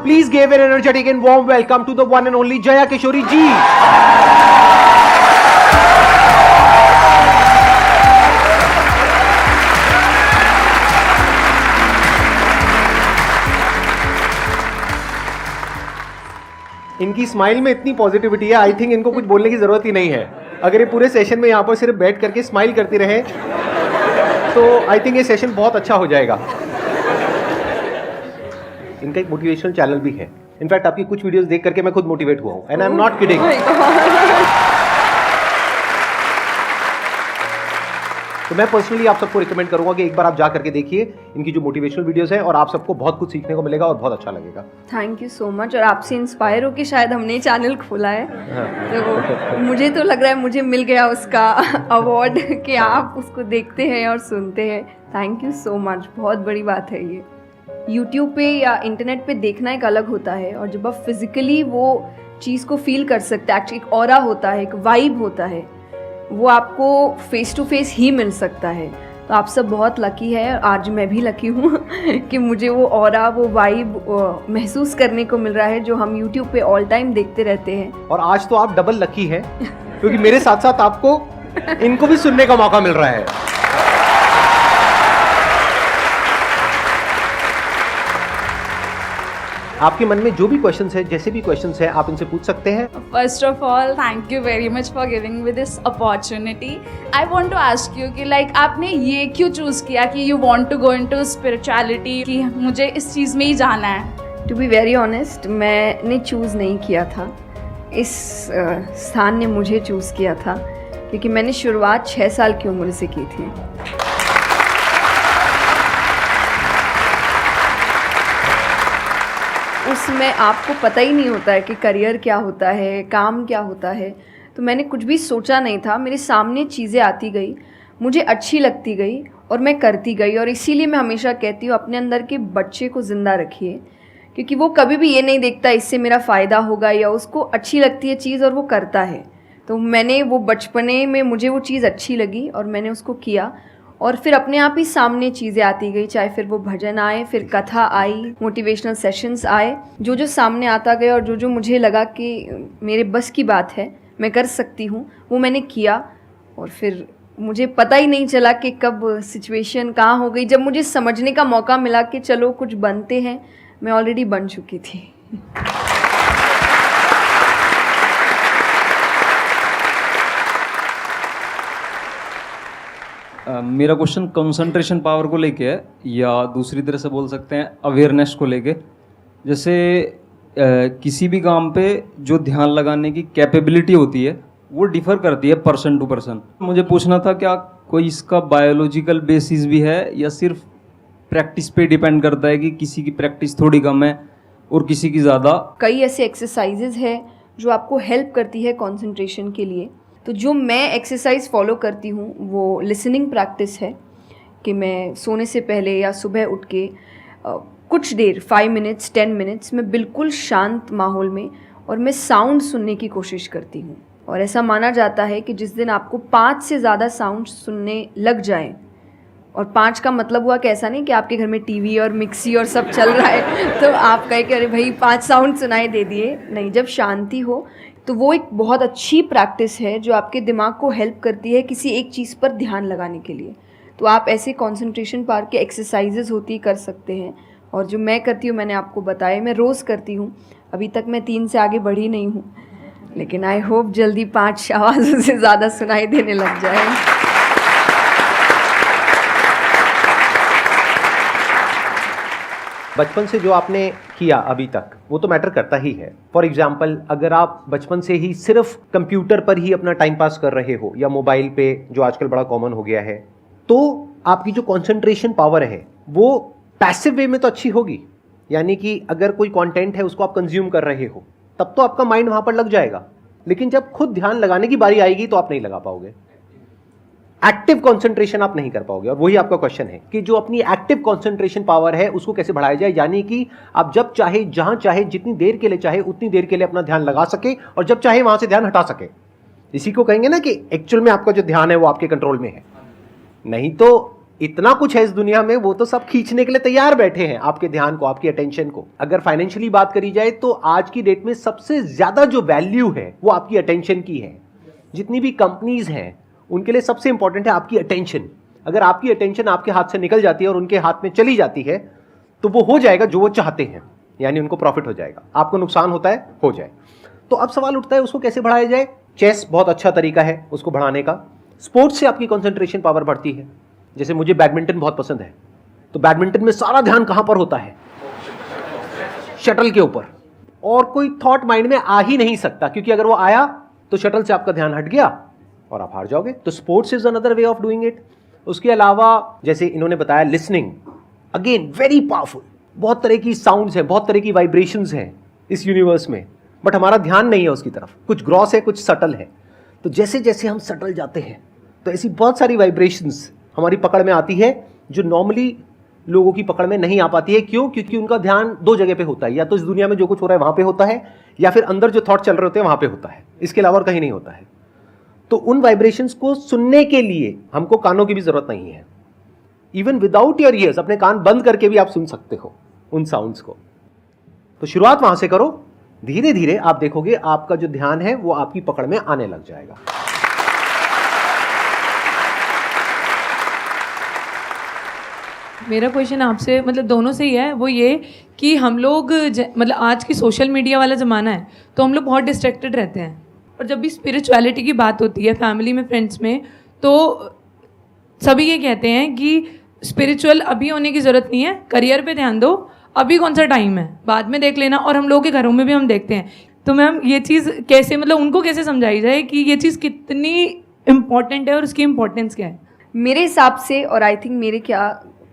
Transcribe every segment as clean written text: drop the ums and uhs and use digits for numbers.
Please give an energetic and warm welcome to the one and only Jaya Kishori ji. इनकी smile में इतनी positivity है, I think इनको कुछ बोलने की जरूरत ही नहीं है. अगर ये पूरे सेशन में यहाँ पर सिर्फ बैठ करके स्माइल करती रहे तो आई थिंक ये सेशन बहुत अच्छा हो जाएगा. इनका एक मोटिवेशनल चैनल भी है. इनफैक्ट आपकी कुछ वीडियोस देख करके मैं खुद मोटिवेट हुआ हूँ, and I am not kidding. तो मैं पर्सनली आप सबको रिकमेंड करूंगा कि एक बार आप जा करके देखिए इनकी जो मोटिवेशनल वीडियोस हैं, और आप सबको बहुत कुछ सीखने को मिलेगा और बहुत अच्छा लगेगा. Thank you so much. और आपसे इंस्पायर होकर शायद हमने ये चैनल खोला है. तो मुझे तो लग रहा है मुझे मिल गया उसका अवार्ड कि आप उसको देखते हैं और सुनते हैं. Thank you so much. बहुत बड़ी बात है ये. यूट्यूब पे या इंटरनेट पे देखना एक अलग होता है, और जब आप फिजिकली वो चीज़ को फील कर सकते हैं, एक्चुअली एक ऑरा होता है, एक वाइब होता है, वो आपको फेस टू फेस ही मिल सकता है. तो आप सब बहुत लकी है. आज मैं भी लकी हूँ कि मुझे वो ऑरा, वो वाइब महसूस करने को मिल रहा है जो हम यूट्यूब पे ऑल टाइम देखते रहते हैं. और आज तो आप डबल लकी हैं क्योंकि मेरे साथ साथ आपको इनको भी सुनने का मौका मिल रहा है. आपके मन में जो भी क्वेश्चंस है, जैसे भी क्वेश्चंस है, आप इनसे पूछ सकते हैं. First of all, thank you very much for giving me this opportunity. I want to ask you कि like आपने ये क्यों चूज़ किया कि you want to go into spirituality, कि मुझे इस चीज़ में ही जाना है. टू बी वेरी ऑनेस्ट, मैंने चूज़ नहीं किया था. इस स्थान ने मुझे चूज़ किया था, क्योंकि मैंने शुरुआत 6 साल की उम्र से की थी. उसमें आपको पता ही नहीं होता है कि करियर क्या होता है, काम क्या होता है. तो मैंने कुछ भी सोचा नहीं था. मेरे सामने चीज़ें आती गई, मुझे अच्छी लगती गई और मैं करती गई. और इसीलिए मैं हमेशा कहती हूँ अपने अंदर के बच्चे को ज़िंदा रखिए, क्योंकि वो कभी भी ये नहीं देखता इससे मेरा फ़ायदा होगा, या उसको अच्छी लगती है चीज़ और वो करता है. तो मैंने वो बचपने में मुझे वो चीज़ अच्छी लगी और मैंने उसको किया, और फिर अपने आप ही सामने चीज़ें आती गई. चाहे फिर वो भजन आए, फिर कथा आई, मोटिवेशनल सेशंस आए, जो जो सामने आता गया और जो जो मुझे लगा कि मेरे बस की बात है, मैं कर सकती हूँ, वो मैंने किया. और फिर मुझे पता ही नहीं चला कि कब सिचुएशन कहाँ हो गई. जब मुझे समझने का मौका मिला कि चलो कुछ बनते हैं, मैं ऑलरेडी बन चुकी थी. मेरा क्वेश्चन कंसंट्रेशन पावर को लेके है, या दूसरी तरह से बोल सकते हैं अवेयरनेस को लेके. जैसे किसी भी काम पे जो ध्यान लगाने की कैपेबिलिटी होती है वो डिफ़र करती है पर्सन टू पर्सन. मुझे पूछना था क्या कोई इसका बायोलॉजिकल बेसिस भी है, या सिर्फ प्रैक्टिस पे डिपेंड करता है कि किसी की प्रैक्टिस थोड़ी कम है और किसी की ज़्यादा. कई ऐसे एक्सरसाइजेज है जो आपको हेल्प करती है कंसंट्रेशन के लिए. तो जो मैं एक्सरसाइज फॉलो करती हूँ वो लिसनिंग प्रैक्टिस है, कि मैं सोने से पहले या सुबह उठ के कुछ देर 5 मिनट्स 10 मिनट्स में बिल्कुल शांत माहौल में और मैं साउंड सुनने की कोशिश करती हूँ. और ऐसा माना जाता है कि जिस दिन आपको 5 से ज़्यादा साउंड सुनने लग जाए, और 5 का मतलब हुआ कि ऐसा नहीं कि आपके घर में टीवी और मिक्सी और सब चल रहा है तो आप कहे कि अरे भाई 5 साउंड सुनाई दे दिए. नहीं, जब शांति हो तो वो एक बहुत अच्छी प्रैक्टिस है जो आपके दिमाग को हेल्प करती है किसी एक चीज़ पर ध्यान लगाने के लिए. तो आप ऐसे कंसंट्रेशन पावर के एक्सरसाइजेज होती कर सकते हैं, और जो मैं करती हूँ मैंने आपको बताया, मैं रोज़ करती हूँ. अभी तक मैं 3 से आगे बढ़ी नहीं हूँ, लेकिन आई होप जल्दी 5 आवाज़ों से ज़्यादा सुनाई देने लग जाए. बचपन से जो आपने किया अभी तक वो तो मैटर करता ही है. फॉर एग्जाम्पल, अगर आप बचपन से ही सिर्फ कंप्यूटर पर ही अपना टाइम पास कर रहे हो या मोबाइल पे, जो आजकल बड़ा कॉमन हो गया है, तो आपकी जो कंसंट्रेशन पावर है वो पैसिव वे में तो अच्छी होगी. यानी कि अगर कोई कंटेंट है उसको आप कंज्यूम कर रहे हो तब तो आपका माइंड वहां पर लग जाएगा, लेकिन जब खुद ध्यान लगाने की बारी आएगी तो आप नहीं लगा पाओगे. एक्टिव कंसंट्रेशन आप नहीं कर पाओगे. और वही आपका क्वेश्चन है कि जो अपनी एक्टिव कंसंट्रेशन पावर है उसको कैसे बढ़ाया जाए, यानी कि आप जब चाहे, जहां चाहे, जितनी देर के लिए चाहे उतनी देर के लिए अपना ध्यान लगा सके, और जब चाहे वहां से ध्यान हटा सके. इसी को कहेंगे ना कि एक्चुअल में आपका जो ध्यान है वो आपके कंट्रोल में है. नहीं तो इतना कुछ है इस दुनिया में, वो तो सब खींचने के लिए तैयार बैठे हैं आपके ध्यान को, आपकी अटेंशन को। अगर फाइनेंशियली बात करी जाए तो आज की डेट में सबसे ज्यादा जो वैल्यू है वो आपकी अटेंशन की है। जितनी भी कंपनीज हैं उनके लिए सबसे इंपॉर्टेंट है आपकी अटेंशन। अगर आपकी अटेंशन आपके हाथ से निकल जाती है और उनके हाथ में चली जाती है तो वो हो जाएगा जो वो चाहते हैं, यानी उनको प्रॉफिट हो जाएगा, आपको नुकसान होता है हो जाए। तो अब सवाल उठता है उसको कैसे बढ़ाया जाए। चेस बहुत अच्छा तरीका है उसको बढ़ाने का। स्पोर्ट्स से आपकी कंसंट्रेशन पावर बढ़ती है। जैसे मुझे बैडमिंटन बहुत पसंद है, तो बैडमिंटन में सारा ध्यान कहां पर होता है? शटल के ऊपर, और कोई थॉट माइंड में आ ही नहीं सकता, क्योंकि अगर वो आया तो शटल से आपका ध्यान हट गया और आप हार जाओगे। तो sports is another way of doing it. उसके अलावा जैसे इन्होंने बताया लिसनिंग, अगेन वेरी पावरफुल। बहुत तरह की साउंड्स हैं, बहुत तरह की वाइब्रेशंस हैं इस यूनिवर्स में, बट हमारा ध्यान नहीं है उसकी तरफ। कुछ ग्रॉस है, कुछ सटल है। तो जैसे जैसे हम सटल जाते हैं तो ऐसी बहुत सारी वाइब्रेशंस हमारी पकड़ में आती है जो नॉर्मली लोगों की पकड़ में नहीं आ पाती है। क्यों? क्योंकि उनका ध्यान दो जगह पे होता है, या तो इस दुनिया में जो कुछ हो रहा है वहां पे होता है, या फिर अंदर जो थॉट चल रहे होते हैं वहां पे होता है। इसके अलावा और कहीं नहीं होता है। तो उन वाइब्रेशंस को सुनने के लिए हमको कानों की भी जरूरत नहीं है। इवन विदाउट योर ईयर्स, अपने कान बंद करके भी आप सुन सकते हो उन साउंड्स को। तो शुरुआत वहां से करो, धीरे धीरे आप देखोगे आपका जो ध्यान है वो आपकी पकड़ में आने लग जाएगा। मेरा क्वेश्चन आपसे मतलब दोनों से ही है, वो ये कि हम लोग मतलब आज की सोशल मीडिया वाला ज़माना है तो हम लोग बहुत डिस्ट्रैक्टेड रहते हैं, और जब भी स्पिरिचुअलिटी की बात होती है फैमिली में, फ्रेंड्स में, तो सभी ये कहते हैं कि स्पिरिचुअल अभी होने की ज़रूरत नहीं है, करियर पे ध्यान दो, अभी कौन सा टाइम है, बाद में देख लेना। और हम लोगों के घरों में भी हम देखते हैं। तो मैम ये चीज़ कैसे, मतलब उनको कैसे समझाई जाए कि ये चीज़ कितनी इम्पॉर्टेंट है और उसकी इम्पोर्टेंस क्या है? मेरे हिसाब से, और आई थिंक मेरे क्या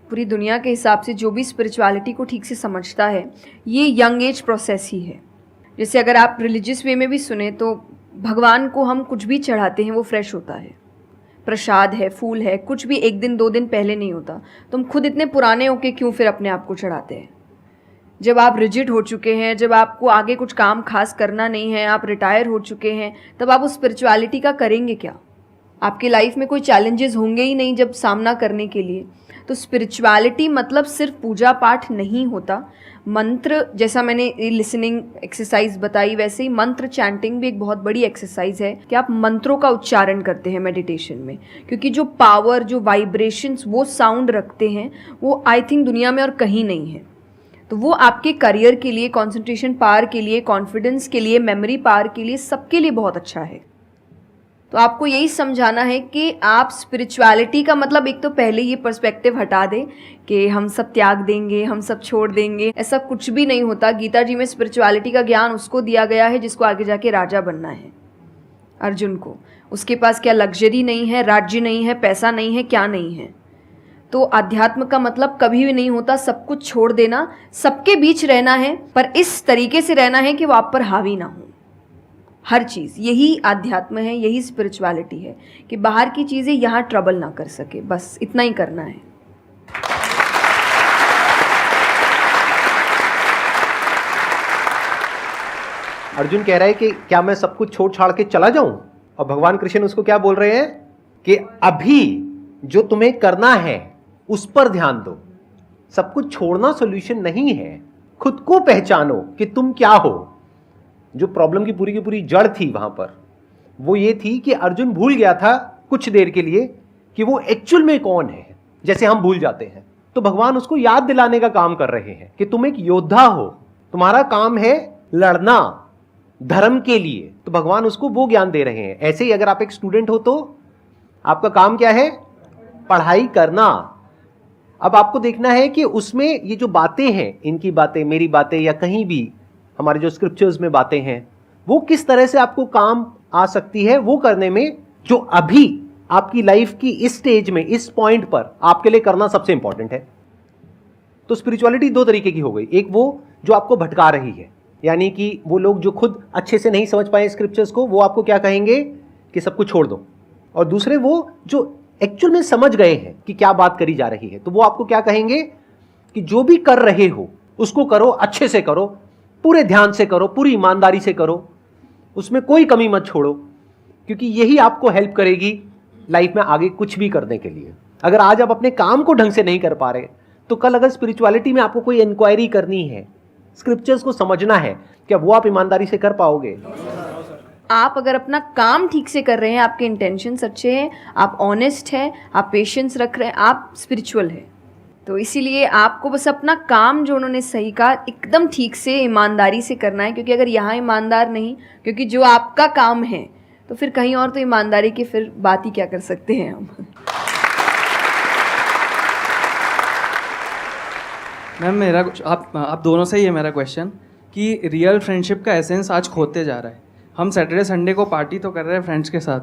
पूरी दुनिया के हिसाब से, जो भी स्पिरिचुअलिटी को ठीक से समझता है ये यंग एज प्रोसेस ही है। जैसे अगर आप रिलीजियस वे में भी सुने तो भगवान को हम कुछ भी चढ़ाते हैं वो फ्रेश होता है। प्रसाद है, फूल है, कुछ भी एक दिन दो दिन पहले नहीं होता। तो हम खुद इतने पुराने होके क्यों फिर अपने आप को चढ़ाते हैं? जब आप रिजिड हो चुके हैं, जब आपको आगे कुछ काम खास करना नहीं है, आप रिटायर हो चुके हैं, तब आप उस स्पिरिचुअलिटी का करेंगे क्या? आपकी लाइफ में कोई चैलेंजेस होंगे ही नहीं जब सामना करने के लिए। तो स्पिरिचुअलिटी मतलब सिर्फ पूजा पाठ नहीं होता। मंत्र, जैसा मैंने लिसनिंग एक्सरसाइज बताई, वैसे ही मंत्र चैंटिंग भी एक बहुत बड़ी एक्सरसाइज है कि आप मंत्रों का उच्चारण करते हैं मेडिटेशन में, क्योंकि जो पावर, जो वाइब्रेशंस वो साउंड रखते हैं वो आई थिंक दुनिया में और कहीं नहीं है। तो वो आपके करियर के लिए, कंसंट्रेशन पावर के लिए, कॉन्फिडेंस के लिए, मेमोरी पावर के लिए, सबके लिए बहुत अच्छा है। तो आपको यही समझाना है कि आप स्पिरिचुअलिटी का मतलब, एक तो पहले ये पर्सपेक्टिव हटा दें कि हम सब त्याग देंगे, हम सब छोड़ देंगे। ऐसा कुछ भी नहीं होता। गीता जी में स्पिरिचुअलिटी का ज्ञान उसको दिया गया है जिसको आगे जाके राजा बनना है। अर्जुन को, उसके पास क्या लग्जरी नहीं है, राज्य नहीं है, पैसा नहीं है, क्या नहीं है। तो अध्यात्म का मतलब कभी भी नहीं होता सब कुछ छोड़ देना, सबके बीच रहना है, पर इस तरीके से रहना है कि वो आप पर हावी ना हो हर चीज़। यही आध्यात्म है, यही स्पिरिचुअलिटी है कि बाहर की चीज़ें यहाँ ट्रबल ना कर सके, बस इतना ही करना है। अर्जुन कह रहा है कि क्या मैं सब कुछ छोड़ छाड़ के चला जाऊं? और भगवान कृष्ण उसको क्या बोल रहे हैं कि अभी जो तुम्हें करना है उस पर ध्यान दो। सब कुछ छोड़ना सॉल्यूशन नहीं है। खुद को पहचानो कि तुम क्या हो। जो प्रॉब्लम की पूरी जड़ थी वहां पर वो ये थी कि अर्जुन भूल गया था कुछ देर के लिए कि वो एक्चुअल में कौन है, जैसे हम भूल जाते हैं। तो भगवान उसको याद दिलाने का काम कर रहे हैं कि तुम एक योद्धा हो, तुम्हारा काम है लड़ना धर्म के लिए। तो भगवान उसको वो ज्ञान दे रहे हैं। ऐसे ही अगर आप एक स्टूडेंट हो तो आपका काम क्या है? पढ़ाई करना। अब आपको देखना है कि उसमें ये जो बातें हैं, इनकी बातें, मेरी बातें, या कहीं भी हमारे जो स्क्रिप्चर्स में बातें हैं, वो किस तरह से आपको काम आ सकती है वो करने में, जो अभी आपकी लाइफ की इस स्टेज में, इस पॉइंट पर आपके लिए करना सबसे इंपॉर्टेंट है। तो स्पिरिचुअलिटी दो तरीके की हो गई। एक वो जो आपको भटका रही है, यानी कि वो लोग जो खुद अच्छे से नहीं समझ पाए स्क्रिप्चर्स को, वो आपको क्या कहेंगे कि सब कुछ छोड़ दो। और दूसरे वो जो एक्चुअल में समझ गए हैं कि क्या बात करी जा रही है, तो वो आपको क्या कहेंगे कि जो भी कर रहे हो उसको करो, अच्छे से करो, पूरे ध्यान से करो, पूरी ईमानदारी से करो, उसमें कोई कमी मत छोड़ो, क्योंकि यही आपको हेल्प करेगी लाइफ में आगे कुछ भी करने के लिए। अगर आज आप अपने काम को ढंग से नहीं कर पा रहे, तो कल अगर स्पिरिचुअलिटी में आपको कोई इंक्वायरी करनी है, स्क्रिप्चर्स को समझना है, क्या वो आप ईमानदारी से कर पाओगे? आप अगर अपना काम ठीक से कर रहे हैं, आपके इंटेंशंस अच्छे हैं, आप ऑनेस्ट हैं, आप पेशेंस रख रहे हैं, आप स्पिरिचुअल हैं। तो इसीलिए आपको बस अपना काम, जो उन्होंने सही कहा, एकदम ठीक से ईमानदारी से करना है। क्योंकि अगर यहाँ ईमानदार नहीं, क्योंकि जो आपका काम है, तो फिर कहीं और तो ईमानदारी की फिर बात ही क्या कर सकते हैं हम। मैम मेरा आप दोनों से ही है मेरा क्वेश्चन कि रियल फ्रेंडशिप का एसेंस आज खोते जा रहा है। हम सैटरडे संडे को पार्टी तो कर रहे हैं फ्रेंड्स के साथ,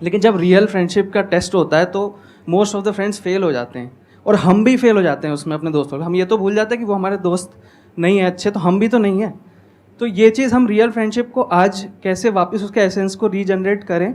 लेकिन जब रियल फ्रेंडशिप का टेस्ट होता है तो most of the friends fail हो जाते हैं, और हम भी फेल हो जाते हैं उसमें अपने दोस्तों को। हम ये तो भूल जाते हैं कि वो हमारे दोस्त नहीं है अच्छे, तो हम भी तो नहीं हैं। तो ये चीज़ हम रियल फ्रेंडशिप को आज कैसे वापस उसके एसेंस को रीजनरेट करें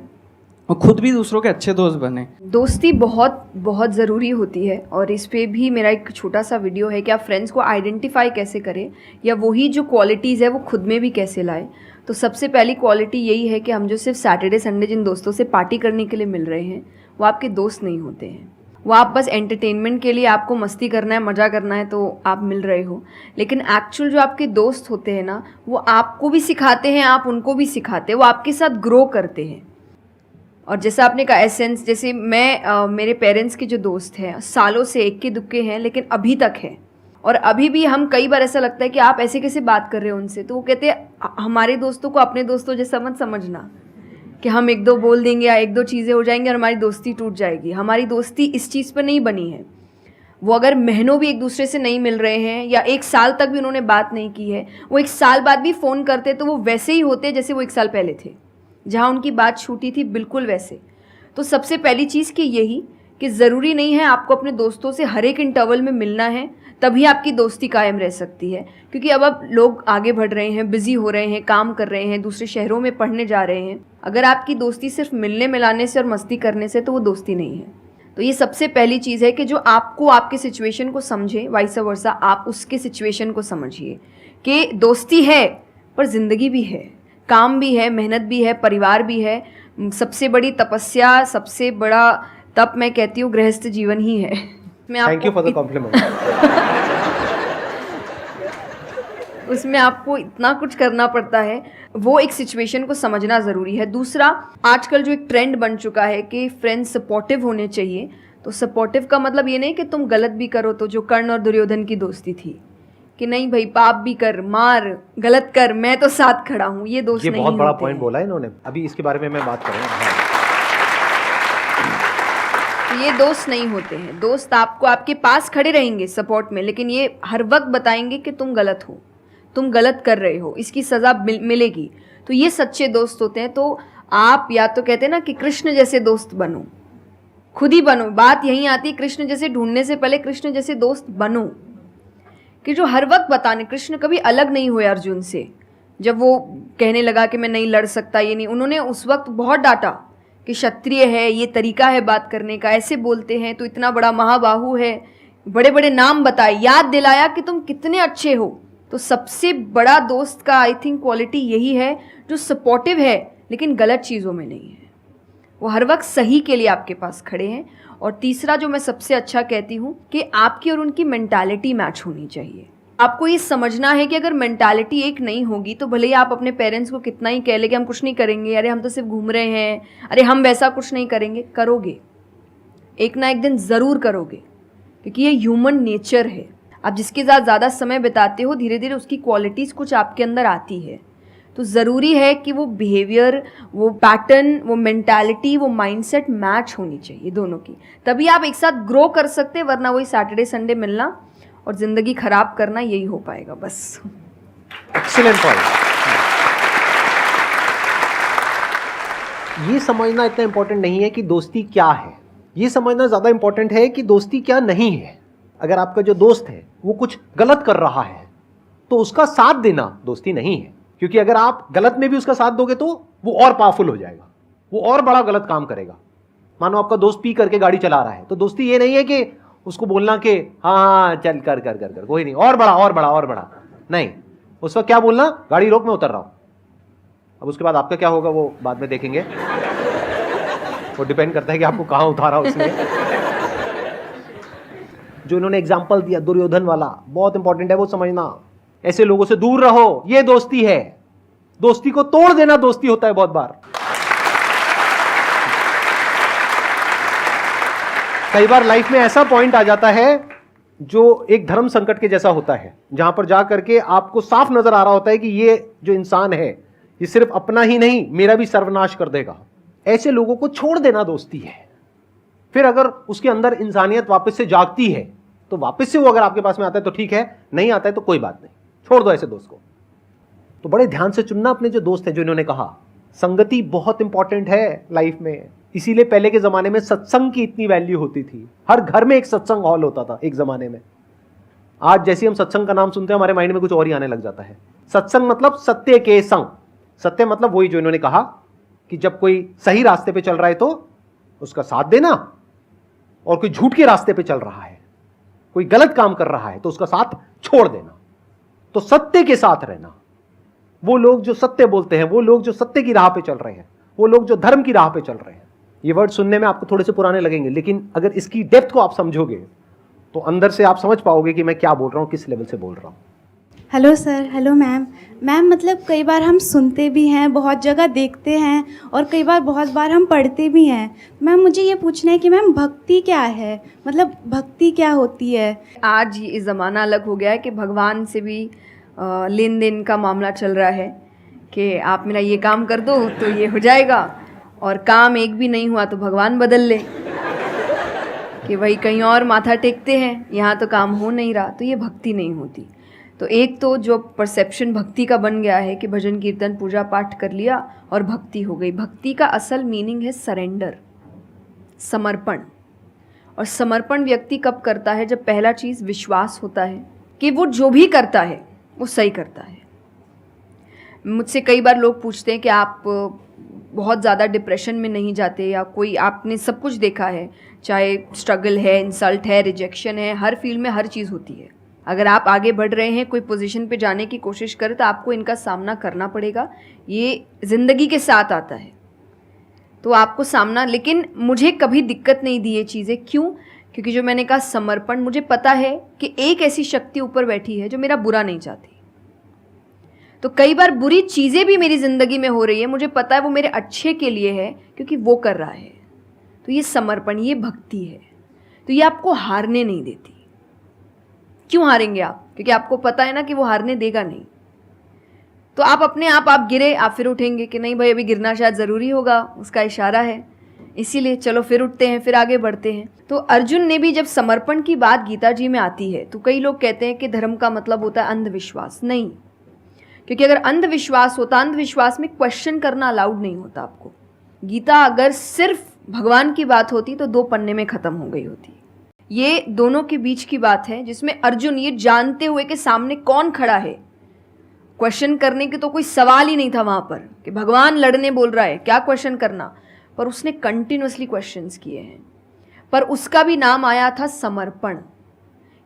और खुद भी दूसरों के अच्छे दोस्त बने? दोस्ती बहुत बहुत ज़रूरी होती है, और इस पे भी मेरा एक छोटा सा वीडियो है कि आप फ्रेंड्स को आइडेंटिफाई कैसे करें, या वही जो क्वालिटीज़ है वो खुद में भी कैसे लाएं। तो सबसे पहली क्वालिटी यही है कि हम जो सिर्फ सैटरडे संडे जिन दोस्तों से पार्टी करने के लिए मिल रहे हैं, वो आपके दोस्त नहीं होते हैं। वो आप बस एंटरटेनमेंट के लिए, आपको मस्ती करना है, मज़ा करना है, तो आप मिल रहे हो। लेकिन एक्चुअल जो आपके दोस्त होते हैं ना, वो आपको भी सिखाते हैं, आप उनको भी सिखाते हैं, वो आपके साथ ग्रो करते हैं। और जैसा आपने कहा एसेंस, जैसे मैं मेरे पेरेंट्स के जो दोस्त हैं, सालों से इक्के दुक्के हैं, लेकिन अभी तक हैं। और अभी भी हम कई बार ऐसा लगता है कि आप ऐसे कैसे बात कर रहे हो उनसे, तो वो कहते हैं हमारे दोस्तों को अपने दोस्तों जैसा मत समझना कि हम एक दो बोल देंगे या एक दो चीज़ें हो जाएंगी और हमारी दोस्ती टूट जाएगी। हमारी दोस्ती इस चीज़ पर नहीं बनी है। वो अगर महीनों भी एक दूसरे से नहीं मिल रहे हैं, या एक साल तक भी उन्होंने बात नहीं की है, वो एक साल बाद भी फ़ोन करते तो वो वैसे ही होते जैसे वो एक साल पहले थे, जहाँ उनकी बात छूटी थी, बिल्कुल वैसे। तो सबसे पहली चीज़ कि यही कि ज़रूरी नहीं है आपको अपने दोस्तों से हर एक इंटरवल में मिलना है, तभी आपकी दोस्ती कायम रह सकती है। क्योंकि अब लोग आगे बढ़ रहे हैं, बिज़ी हो रहे हैं, काम कर रहे हैं, दूसरे शहरों में पढ़ने जा रहे हैं। अगर आपकी दोस्ती सिर्फ मिलने मिलाने से और मस्ती करने से, तो वो दोस्ती नहीं है। तो ये सबसे पहली चीज़ है कि जो आपको आपके सिचुएशन को समझे, वाइस वर्सा आप उसके सिचुएशन को समझिए कि दोस्ती है पर ज़िंदगी भी है, काम भी है, मेहनत भी है, परिवार भी है। सबसे बड़ी तपस्या, सबसे बड़ा तप मैं कहती हूँ गृहस्थ जीवन ही है। Thank you for the compliment. उसमें आपको इतना कुछ करना पड़ता है, वो एक सिचुएशन को समझना ज़रूरी है। दूसरा, आजकल जो एक ट्रेंड बन चुका है कि फ्रेंड्स सपोर्टिव होने चाहिए, तो सपोर्टिव का मतलब ये नहीं कि तुम गलत भी करो, तो जो कर्ण और दुर्योधन की दोस्ती थी कि नहीं भाई पाप भी कर, मार, गलत कर, मैं तो साथ खड़ा हूँ, ये दोस्त नहीं होते। ये बहुत बड़ा पॉइंट बोला है इन्होंने, अभी इसके बारे में मैं बात करूँगा। ये दोस्त नहीं होते हैं। दोस्त आपको आपके पास खड़े रहेंगे सपोर्ट में, लेकिन ये हर वक्त बताएंगे कि तुम गलत हो, तुम गलत कर रहे हो, इसकी सज़ा मिलेगी। तो ये सच्चे दोस्त होते हैं। तो आप या तो कहते हैं ना कि कृष्ण जैसे दोस्त बनो, खुद ही बनो। बात यहीं आती है, कृष्ण जैसे ढूंढने से पहले कृष्ण जैसे दोस्त बनो, कि जो हर वक्त बताने। कृष्ण कभी अलग नहीं हुए अर्जुन से। जब वो कहने लगा कि मैं नहीं लड़ सकता, ये नहीं, उन्होंने उस वक्त बहुत डांटा कि क्षत्रिय है, ये तरीका है बात करने का, ऐसे बोलते हैं, तो इतना बड़ा महाबाहु है, बड़े बड़े नाम बताए, याद दिलाया कि तुम कितने अच्छे हो। तो सबसे बड़ा दोस्त का आई थिंक क्वालिटी यही है, जो सपोर्टिव है लेकिन गलत चीज़ों में नहीं है, वो हर वक्त सही के लिए आपके पास खड़े हैं। और तीसरा जो मैं सबसे अच्छा कहती हूँ कि आपकी और उनकी मेंटालिटी मैच होनी चाहिए। आपको ये समझना है कि अगर मेंटालिटी एक नहीं होगी, तो भले ही आप अपने पेरेंट्स को कितना ही कह ले कि हम कुछ नहीं करेंगे, अरे हम तो सिर्फ घूम रहे हैं, अरे हम वैसा कुछ नहीं करेंगे, करोगे, एक ना एक दिन ज़रूर करोगे, क्योंकि ये ह्यूमन नेचर है। आप जिसके साथ ज़्यादा समय बिताते हो, धीरे धीरे उसकी क्वालिटीज़ कुछ आपके अंदर आती है। तो ज़रूरी है कि वो बिहेवियर, वो पैटर्न, वो मेंटालिटी, वो माइंडसेट मैच होनी चाहिए दोनों की, तभी आप एक साथ ग्रो कर सकते हैं। वरना वही सैटरडे संडे मिलना और ज़िंदगी ख़राब करना, यही हो पाएगा बस। Excellent point. ये समझना इतना इंपॉर्टेंट नहीं है कि दोस्ती क्या है, ये समझना ज़्यादा इंपॉर्टेंट है कि दोस्ती क्या नहीं है। अगर आपका जो दोस्त है वो कुछ गलत कर रहा है, तो उसका साथ देना दोस्ती नहीं है। क्योंकि अगर आप गलत में भी उसका साथ दोगे तो वो और पावरफुल हो जाएगा, वो और बड़ा गलत काम करेगा। मानो आपका दोस्त पी करके गाड़ी चला रहा है, तो दोस्ती ये नहीं है कि उसको बोलना कि हाँ चल कर कर कर कर कोई नहीं, और बड़ा और बड़ा और बड़ा नहीं। उस वक्त क्या बोलना, गाड़ी रोक, मैं उतर रहा हूं। अब उसके बाद आपका क्या होगा वो बाद में देखेंगे, वो डिपेंड करता है कि आपको कहाँ उतारा उसने। जो इन्होंने एग्जाम्पल दिया दुर्योधन वाला, बहुत इंपॉर्टेंट है वो समझना। ऐसे लोगों से दूर रहो, ये दोस्ती है। दोस्ती को तोड़ देना दोस्ती होता है बहुत बार। कई बार लाइफ में ऐसा पॉइंट आ जाता है जो एक धर्म संकट के जैसा होता है, जहां पर जा करके आपको साफ नजर आ रहा होता है कि ये जो इंसान है ये सिर्फ अपना ही नहीं मेरा भी सर्वनाश कर देगा। ऐसे लोगों को छोड़ देना दोस्ती है। फिर अगर उसके अंदर इंसानियत वापस से जागती है तो वापस से वो अगर आपके पास में आता है तो ठीक है, नहीं आता है तो कोई बात नहीं, छोड़ दो ऐसे दोस्त को। तो बड़े ध्यान से चुनना अपने जो दोस्त हैं। जो इन्होंने कहा संगति बहुत इंपॉर्टेंट है लाइफ में, इसीलिए पहले के जमाने में सत्संग की इतनी वैल्यू होती थी। हर घर में एक सत्संग हॉल होता था एक जमाने में। आज जैसे हम सत्संग का नाम सुनते हैं हमारे माइंड में कुछ और ही आने लग जाता है। सत्संग मतलब सत्य के संग। सत्य मतलब वही जो इन्होंने कहा कि जब कोई सही रास्ते पे चल रहा है तो उसका साथ देना, और कोई झूठ के रास्ते पे चल रहा है, कोई गलत काम कर रहा है तो उसका साथ छोड़ देना। तो सत्य के साथ रहना। वो लोग जो सत्य बोलते हैं, वो लोग जो सत्य की राह पे चल रहे हैं, वो लोग जो धर्म की राह पे चल रहे हैं। ये वर्ड सुनने में आपको थोड़े से पुराने लगेंगे, लेकिन अगर इसकी डेप्थ को आप समझोगे तो अंदर से आप समझ पाओगे कि मैं क्या बोल रहा हूं, किस लेवल से बोल रहा हूं। Hello sir, hello ma'am. Ma'am मतलब कई बार हम सुनते भी हैं, बहुत जगह देखते हैं, और कई बार बहुत बार हम पढ़ते भी हैं। मैम मुझे ये पूछना है कि मैम भक्ति क्या है, मतलब भक्ति क्या होती है? आज ये ज़माना अलग हो गया है कि भगवान से भी लेन देन का मामला चल रहा है कि आप मेरा ये काम कर दो तो ये हो जाएगा, और काम एक भी नहीं हुआ तो भगवान बदल ले, कि भाई कहीं और माथा टेकते हैं, यहाँ तो काम हो नहीं रहा। तो ये भक्ति नहीं होती। तो एक तो जो परसेप्शन भक्ति का बन गया है कि भजन कीर्तन पूजा पाठ कर लिया और भक्ति हो गई। भक्ति का असल मीनिंग है सरेंडर, समर्पण। और समर्पण व्यक्ति कब करता है? जब पहला चीज़ विश्वास होता है कि वो जो भी करता है वो सही करता है। मुझसे कई बार लोग पूछते हैं कि आप बहुत ज़्यादा डिप्रेशन में नहीं जाते, या कोई आपने सब कुछ देखा है, चाहे स्ट्रगल है, इंसल्ट है, रिजेक्शन है, हर फील्ड में हर चीज़ होती है। अगर आप आगे बढ़ रहे हैं, कोई पोजीशन पे जाने की कोशिश करें तो आपको इनका सामना करना पड़ेगा। ये ज़िंदगी के साथ आता है तो आपको सामना, लेकिन मुझे कभी दिक्कत नहीं दी ये चीज़ें। क्यों? क्योंकि जो मैंने कहा समर्पण, मुझे पता है कि एक ऐसी शक्ति ऊपर बैठी है जो मेरा बुरा नहीं चाहती। तो कई बार बुरी चीज़ें भी मेरी ज़िंदगी में हो रही है, मुझे पता है वो मेरे अच्छे के लिए है क्योंकि वो कर रहा है। तो ये समर्पण, ये भक्ति है। तो ये आपको हारने नहीं देती। क्यों हारेंगे आप? क्योंकि आपको पता है ना कि वो हारने देगा नहीं। तो आप अपने आप गिरे, आप फिर उठेंगे कि नहीं भाई अभी गिरना शायद ज़रूरी होगा, उसका इशारा है, इसीलिए चलो फिर उठते हैं, फिर आगे बढ़ते हैं। तो अर्जुन ने भी, जब समर्पण की बात गीता जी में आती है तो कई लोग कहते हैं कि धर्म का मतलब होता है अंधविश्वास। नहीं, क्योंकि अगर अंधविश्वास होता, अंधविश्वास में क्वेश्चन करना अलाउड नहीं होता आपको। गीता अगर सिर्फ भगवान की बात होती तो 2 पन्ने में ख़त्म हो गई होती। ये दोनों के बीच की बात है जिसमें अर्जुन ये जानते हुए कि सामने कौन खड़ा है, क्वेश्चन करने की तो कोई सवाल ही नहीं था वहाँ पर कि भगवान लड़ने बोल रहा है, क्या क्वेश्चन करना, पर उसने कंटिन्यूअसली क्वेश्चंस किए हैं। पर उसका भी नाम आया था समर्पण,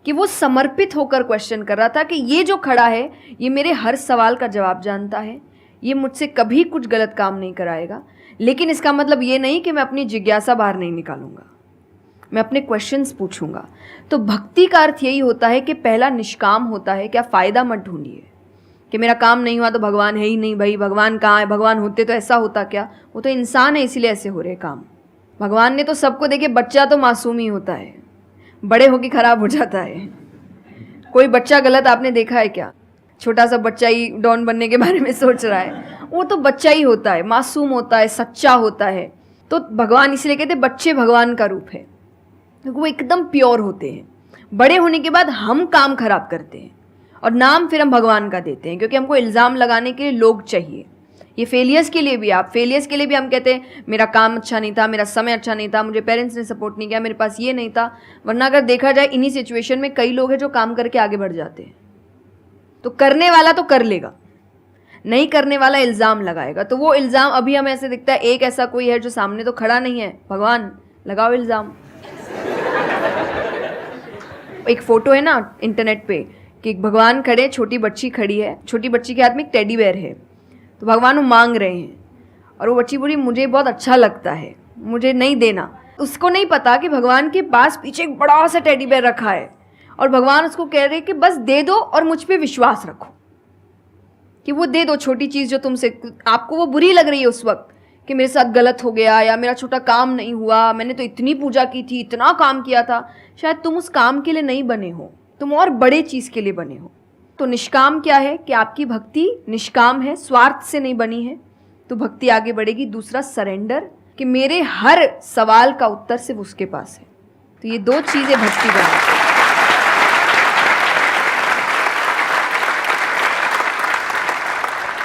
कि वो समर्पित होकर क्वेश्चन कर रहा था कि ये जो खड़ा है ये मेरे हर सवाल का जवाब जानता है, ये मुझसे कभी कुछ गलत काम नहीं कराएगा। लेकिन इसका मतलब ये नहीं कि मैं अपनी जिज्ञासा बाहर नहीं निकालूंगा, मैं अपने क्वेश्चंस पूछूंगा। तो भक्ति का अर्थ यही होता है कि पहला निष्काम होता है। क्या फ़ायदा मत ढूंढिए कि मेरा काम नहीं हुआ तो भगवान है ही नहीं। भाई भगवान कहाँ है? भगवान होते तो ऐसा होता क्या? वो तो इंसान है इसीलिए ऐसे हो रहे काम। भगवान ने तो सबको देखे, बच्चा तो मासूम ही होता है, बड़े होके ख़राब हो जाता है। कोई बच्चा गलत आपने देखा है क्या? छोटा सा बच्चा ही डॉन बनने के बारे में सोच रहा है, वो तो बच्चा ही होता है, मासूम होता है, सच्चा होता है। तो भगवान इसलिए कहते हैं बच्चे भगवान का रूप है, क्योंकि वो एकदम प्योर होते हैं। बड़े होने के बाद हम काम खराब करते हैं और नाम फिर हम भगवान का देते हैं, क्योंकि हमको इल्ज़ाम लगाने के लिए लोग चाहिए। ये फेलियर्स के लिए भी, आप फेलियर्स के लिए भी हम कहते हैं मेरा काम अच्छा नहीं था, मेरा समय अच्छा नहीं था, मुझे पेरेंट्स ने सपोर्ट नहीं किया, मेरे पास ये नहीं था। वरना अगर देखा जाए इन्हीं सिचुएशन में कई लोग हैं जो काम करके आगे बढ़ जाते हैं। तो करने वाला तो कर लेगा, नहीं करने वाला इल्ज़ाम लगाएगा। तो वो इल्ज़ाम अभी हमें ऐसे दिखता है एक ऐसा कोई है जो सामने तो खड़ा नहीं है, भगवान लगाओ इल्ज़ाम। एक फ़ोटो है ना इंटरनेट पे कि एक भगवान खड़े, छोटी बच्ची खड़ी है, छोटी बच्ची के हाथ में एक टेडी बेयर है, तो भगवान वो मांग रहे हैं और वो बच्ची बोली मुझे बहुत अच्छा लगता है, मुझे नहीं देना। उसको नहीं पता कि भगवान के पास पीछे एक बड़ा सा टेडी बेयर रखा है और भगवान उसको कह रहे कि बस दे दो और मुझ पे विश्वास रखो कि वो दे दो छोटी चीज़ जो तुमसे आपको वो बुरी लग रही है उस वक्त कि मेरे साथ गलत हो गया या मेरा छोटा काम नहीं हुआ, मैंने तो इतनी पूजा की थी, इतना काम किया था, शायद तुम उस काम के लिए नहीं बने हो, तुम और बड़े चीज़ के लिए बने हो। तो निष्काम क्या है कि आपकी भक्ति निष्काम है, स्वार्थ से नहीं बनी है, तो भक्ति आगे बढ़ेगी। दूसरा सरेंडर, कि मेरे हर सवाल का उत्तर सिर्फ उसके पास है। तो ये दो चीज़ें भक्ति बनाती हैं।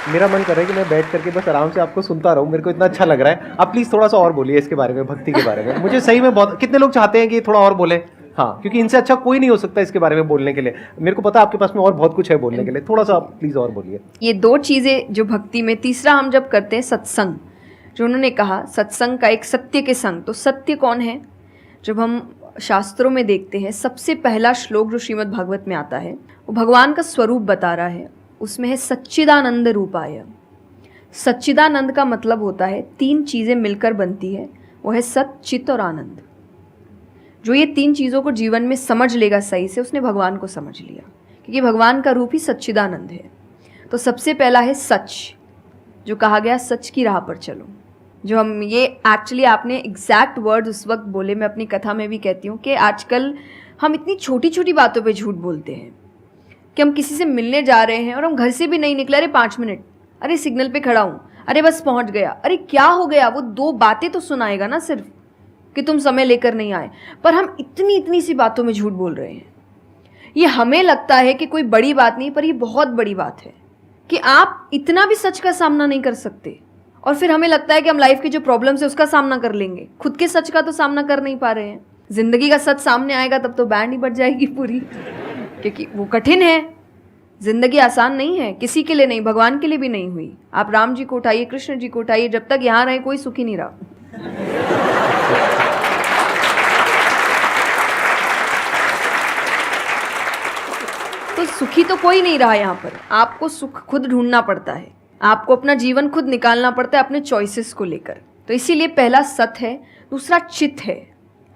मेरा मन कर रहा है कि मैं बैठ करके बस आराम से आपको सुनता रहूं, मेरे को इतना अच्छा लग रहा है। आप प्लीज़ थोड़ा सा और बोलिए इसके बारे में, भक्ति के बारे में। मुझे सही में बहुत, कितने लोग चाहते हैं कि थोड़ा और बोले? हाँ, क्योंकि इनसे अच्छा कोई नहीं हो सकता इसके बारे में बोलने के लिए। मेरे को पता है आपके पास में और बहुत कुछ है बोलने के लिए, थोड़ा सा प्लीज़ और बोलिए। ये दो चीज़ें जो भक्ति में, तीसरा हम जब करते हैं सत्संग, जो उन्होंने कहा सत्संग का एक सत्य के संग, तो सत्य कौन है? जब हम शास्त्रों में देखते हैं सबसे पहला श्लोक जो श्रीमद् भागवत में आता है वो भगवान का स्वरूप बता रहा है, उसमें है सच्चिदानंद रूपाय। सच्चिदानंद का मतलब होता है तीन चीज़ें मिलकर बनती है, वो है सत, चित और आनंद। जो ये तीन चीज़ों को जीवन में समझ लेगा सही से, उसने भगवान को समझ लिया, क्योंकि भगवान का रूप ही सच्चिदानंद है। तो सबसे पहला है सच, जो कहा गया सच की राह पर चलो। जो हम ये एक्चुअली आपने एग्जैक्ट वर्ड उस वक्त बोले, मैं अपनी कथा में भी कहती हूँ कि आजकल हम इतनी छोटी छोटी बातों पे झूठ बोलते हैं कि हम किसी से मिलने जा रहे हैं और हम घर से भी नहीं निकले, अरे 5 मिनट, अरे सिग्नल पे खड़ा हूँ, अरे बस पहुँच गया, अरे क्या हो गया, वो 2 बातें तो सुनाएगा ना सिर्फ कि तुम समय लेकर नहीं आए, पर हम इतनी इतनी सी बातों में झूठ बोल रहे हैं। ये हमें लगता है कि कोई बड़ी बात नहीं, पर ये बहुत बड़ी बात है कि आप इतना भी सच का सामना नहीं कर सकते, और फिर हमें लगता है कि हम लाइफ की जो प्रॉब्लम्स है उसका सामना कर लेंगे, खुद के सच का तो सामना कर नहीं पा रहे हैं। जिंदगी का सच सामने आएगा तब तो बैंड ही बज जाएगी पूरी, क्योंकि वो कठिन है। जिंदगी आसान नहीं है, किसी के लिए नहीं, भगवान के लिए भी नहीं हुई। आप राम जी को उठाइए, कृष्ण जी को उठाइए, जब तक यहाँ रहे कोई सुखी नहीं रहा। तो सुखी तो कोई नहीं रहा यहाँ पर, आपको सुख खुद ढूंढना पड़ता है, आपको अपना जीवन खुद निकालना पड़ता है अपने चॉइसेस को लेकर। तो इसीलिए पहला सत है। दूसरा चित है,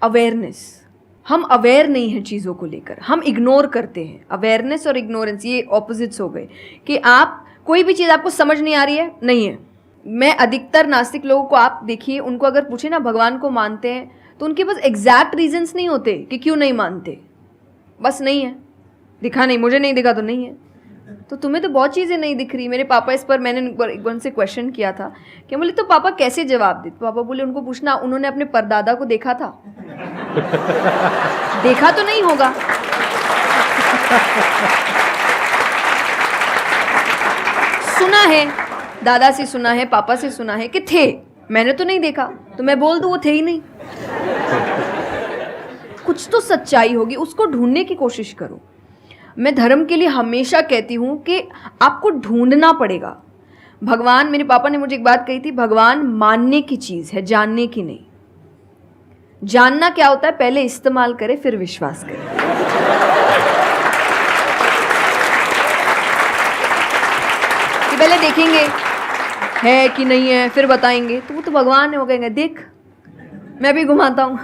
अवेयरनेस। हम अवेयर नहीं हैं चीज़ों को लेकर, हम इग्नोर करते हैं। अवेयरनेस और इग्नोरेंस ये ऑपोजिट्स हो गए कि आप कोई भी चीज़ आपको समझ नहीं आ रही है, नहीं है। मैं अधिकतर नास्तिक लोगों को आप देखिए, उनको अगर पूछे ना भगवान को मानते हैं, तो उनके पास एग्जैक्ट रीजंस नहीं होते कि क्यों नहीं मानते, बस नहीं है, दिखा नहीं, मुझे नहीं दिखा तो नहीं है। तो तुम्हें तो बहुत चीज़ें नहीं दिख रही। मेरे पापा इस पर मैंने एक बार से क्वेश्चन किया था कि बोले तो पापा कैसे जवाब दे? तो पापा बोले उनको पूछना उन्होंने अपने परदादा को देखा था। देखा तो नहीं होगा, सुना है, दादा से सुना है, पापा से सुना है कि थे, मैंने तो नहीं देखा, तो मैं बोल दूं वो थे ही नहीं। कुछ तो सच्चाई होगी, उसको ढूंढने की कोशिश करो। मैं धर्म के लिए हमेशा कहती हूँ कि आपको ढूंढना पड़ेगा। भगवान, मेरे पापा ने मुझे एक बात कही थी, भगवान मानने की चीज़ है, जानने की नहीं। जानना क्या होता है? पहले इस्तेमाल करें फिर विश्वास करें। कि पहले देखेंगे है कि नहीं है, फिर बताएंगे, तो वो तो भगवान है, वो कहेंगे देख मैं भी घुमाता हूँ।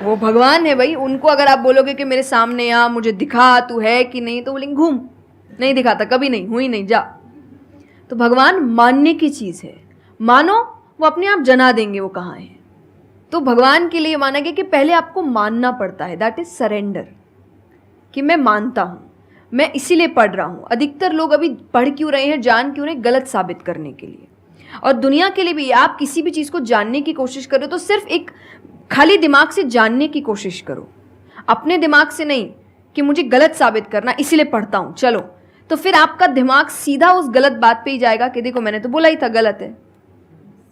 वो भगवान है भाई, उनको अगर आप बोलोगे कि मेरे सामने आ, मुझे दिखा तू है कि नहीं, तो बोलेंगे घूम, नहीं दिखाता, कभी नहीं हुई, नहीं जा। तो भगवान मानने की चीज़ है, मानो वो अपने आप जना देंगे वो कहाँ है। तो भगवान के लिए माना गया कि पहले आपको मानना पड़ता है, दैट इज सरेंडर, कि मैं मानता हूँ, मैं इसीलिए पढ़ रहा हूँ। अधिकतर लोग अभी पढ़ क्यों रहे हैं, जान क्यों रहे हैं? गलत साबित करने के लिए। और दुनिया के लिए भी, आप किसी भी चीज़ को जानने की कोशिश करो तो सिर्फ एक खाली दिमाग से जानने की कोशिश करो, अपने दिमाग से नहीं कि मुझे गलत साबित करना इसीलिए पढ़ता हूँ चलो। तो फिर आपका दिमाग सीधा उस गलत बात पे ही जाएगा कि देखो मैंने तो बोला ही था गलत है,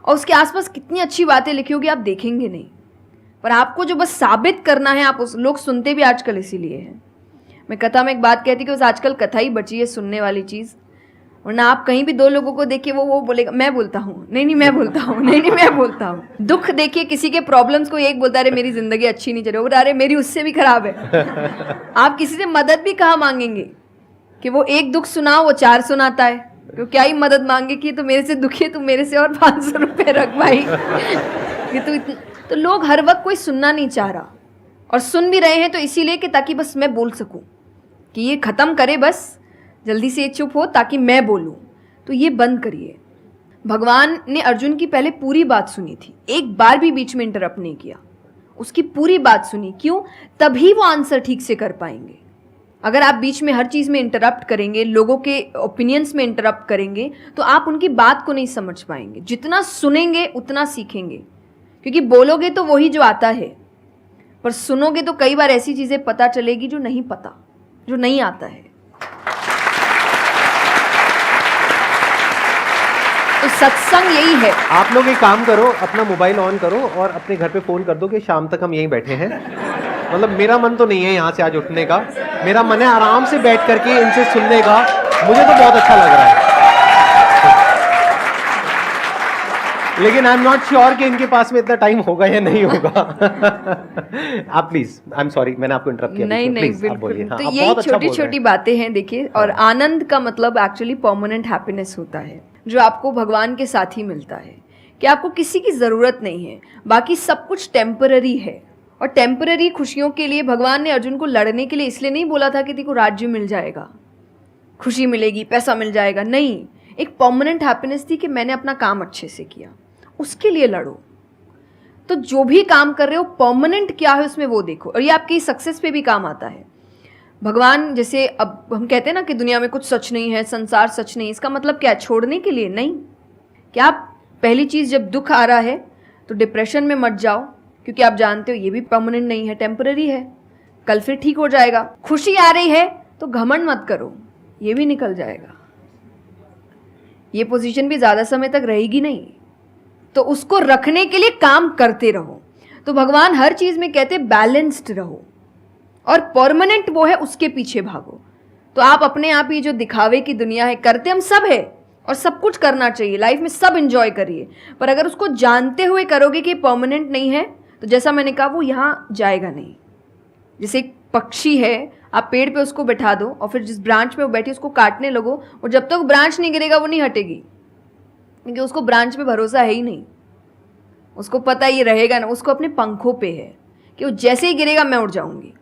और उसके आसपास कितनी अच्छी बातें लिखी होगी आप देखेंगे नहीं। पर आपको जो बस साबित करना है, आप उस लोग सुनते भी आजकल इसीलिए हैं। मैं कथा में एक बात कहती कि बस आजकल कथा ही बची है सुनने वाली चीज़, वरना आप कहीं भी 2 लोगों को देखिए वो बोलेगा मैं बोलता हूँ, नहीं मैं बोलता हूँ, नहीं मैं बोलता हूँ। दुख देखिए किसी के, प्रॉब्लम्स को एक बोलता है अरे मेरी ज़िंदगी अच्छी नहीं चल रही, अरे मेरी उससे भी खराब है। आप किसी से मदद भी कहाँ मांगेंगे कि वो एक दुख सुनाओ वो 4 सुनाता है, तो क्या ही मदद मांगे कि तो मेरे से दुखी है, तू मेरे से और 500 रुपये रख भाई। ये तो तो लोग हर वक्त कोई सुनना नहीं चाह रहा, और सुन भी रहे हैं तो इसीलिए कि ताकि बस मैं बोल सकूं, कि ये ख़त्म करे बस, जल्दी से ये चुप हो ताकि मैं बोलूं। तो ये बंद करिए। भगवान ने अर्जुन की पहले पूरी बात सुनी थी, एक बार भी बीच में इंटरप्ट नहीं किया, उसकी पूरी बात सुनी। क्यों? तभी वो आंसर ठीक से कर पाएंगे। अगर आप बीच में हर चीज़ में इंटरप्ट करेंगे, लोगों के ओपिनियंस में इंटरप्ट करेंगे, तो आप उनकी बात को नहीं समझ पाएंगे। जितना सुनेंगे उतना सीखेंगे, क्योंकि बोलोगे तो वही जो आता है, पर सुनोगे तो कई बार ऐसी चीज़ें पता चलेगी जो नहीं पता, जो नहीं आता है। तो सत्संग यही है। आप लोग एक काम करो, अपना मोबाइल ऑन करो और अपने घर पे फोन कर दो कि शाम तक हम यहीं बैठे हैं। मतलब मेरा मन तो नहीं है यहाँ से आज उठने का, मेरा मन है आराम से बैठ करके इनसे सुनने का। मुझे तो बहुत अच्छा लग रहा है, लेकिन आई एम नॉट श्योर कि इनके पास में इतना टाइम होगा या नहीं होगा। आप प्लीज, आई एम सॉरी, मैंने आपको इंटरप्ट किया। नहीं नहीं, बिल्कुल। तो यही छोटी छोटी बातें हैं, देखिए। और आनंद का मतलब एक्चुअली परमानेंट हैप्पीनेस होता है, जो आपको भगवान के साथ ही मिलता है, कि आपको किसी की ज़रूरत नहीं है, बाकी सब कुछ टेम्पररी है। और टेम्पररी खुशियों के लिए भगवान ने अर्जुन को लड़ने के लिए इसलिए नहीं बोला था कि तेको राज्य मिल जाएगा, खुशी मिलेगी, पैसा मिल जाएगा। नहीं, एक परमानेंट हैप्पीनेस थी कि मैंने अपना काम अच्छे से किया, उसके लिए लड़ो। तो जो भी काम कर रहे हो परमानेंट क्या है उसमें वो देखो, और ये आपकी सक्सेस पे भी काम आता है। भगवान, जैसे अब हम कहते हैं ना कि दुनिया में कुछ सच नहीं है, संसार सच नहीं, इसका मतलब क्या? छोड़ने के लिए नहीं। क्या आप पहली चीज़, जब दुख आ रहा है तो डिप्रेशन में मत जाओ, क्योंकि आप जानते हो ये भी परमानेंट नहीं है, टेम्पररी है, कल फिर ठीक हो जाएगा। खुशी आ रही है तो घमंड मत करो, ये भी निकल जाएगा, ये पोजीशन भी ज़्यादा समय तक रहेगी नहीं। तो उसको रखने के लिए काम करते रहो। तो भगवान हर चीज़ में कहते बैलेंस्ड रहो, और परमानेंट वो है उसके पीछे भागो। तो आप अपने आप ही जो दिखावे की दुनिया है, करते हम सब है और सब कुछ करना चाहिए लाइफ में, सब एंजॉय करिए, पर अगर उसको जानते हुए करोगे कि परमानेंट नहीं है, तो जैसा मैंने कहा वो यहाँ जाएगा नहीं। जैसे एक पक्षी है, आप पेड़ पे उसको बैठा दो और फिर जिस ब्रांच में वो बैठी उसको काटने लगो, और जब तक ब्रांच नहीं गिरेगा वो नहीं हटेगी, क्योंकि उसको ब्रांच पे भरोसा है ही नहीं। उसको पता ये रहेगा ना, उसको अपने पंखों पे है कि वो जैसे ही गिरेगा मैं उड़ जाऊंगी।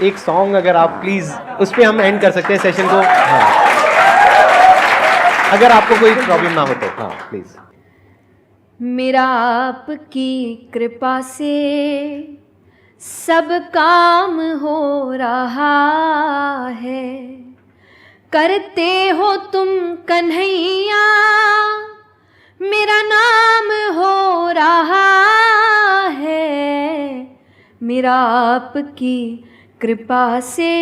एक सॉन्ग अगर आप प्लीज, उस पे हम एंड कर सकते हैं सेशन को। हाँ, अगर आपको कोई प्रॉब्लम ना हो तो। हाँ प्लीज। मेरा आपकी कृपा से सब काम हो रहा है, करते हो तुम कन्हैया, मेरा नाम हो रहा है। मेरा आपकी कृपा से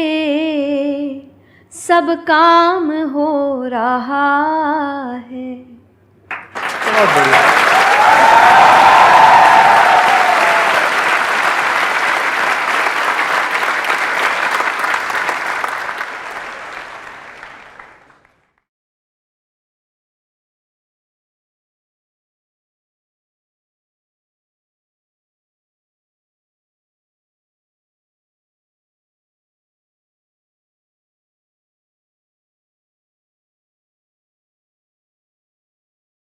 सब काम हो रहा है। बहुत बढ़िया।